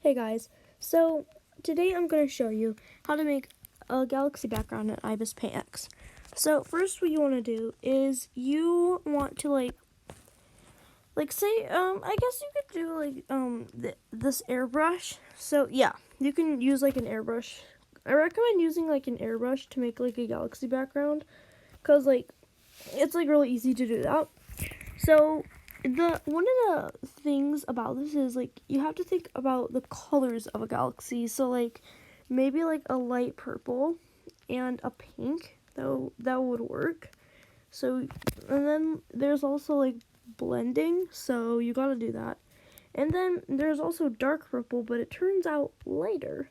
Hey guys, so today I'm going to show you how to make a galaxy background in IbisPaint X. So first what you want to do is you want to like say, I guess you could do this airbrush. So yeah, you can use like an airbrush. I recommend using like an airbrush to make like a galaxy background because like it's like really easy to do that. So one of the things about this is like you have to think about the colors of a galaxy. So like maybe like a light purple and a pink. That would work. So and then there's also like blending, so you gotta do that. And then there's also dark purple, but it turns out lighter.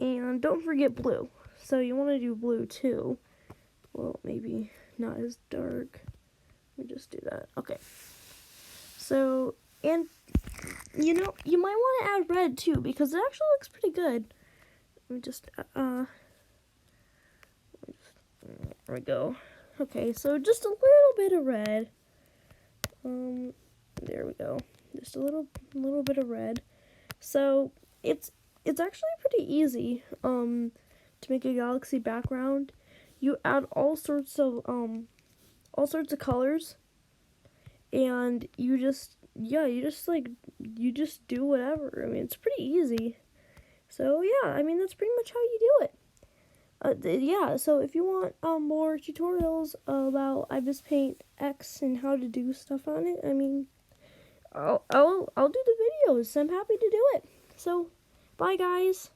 And don't forget blue. So you want to do blue too. Well, maybe not as dark. Let me just do that. Okay. So, and you know, you might want to add red too because it actually looks pretty good. Let me just there we go. Okay, so just a little bit of red. There we go. Just a little bit of red. So it's actually pretty easy to make a galaxy background. You add all sorts of colors, and you just do whatever. I mean, it's pretty easy. So yeah, I mean that's pretty much how you do it. Yeah, so if you want more tutorials about IbisPaint X and how to do stuff on it, I mean, I'll do the videos. I'm happy to do it. So, bye guys.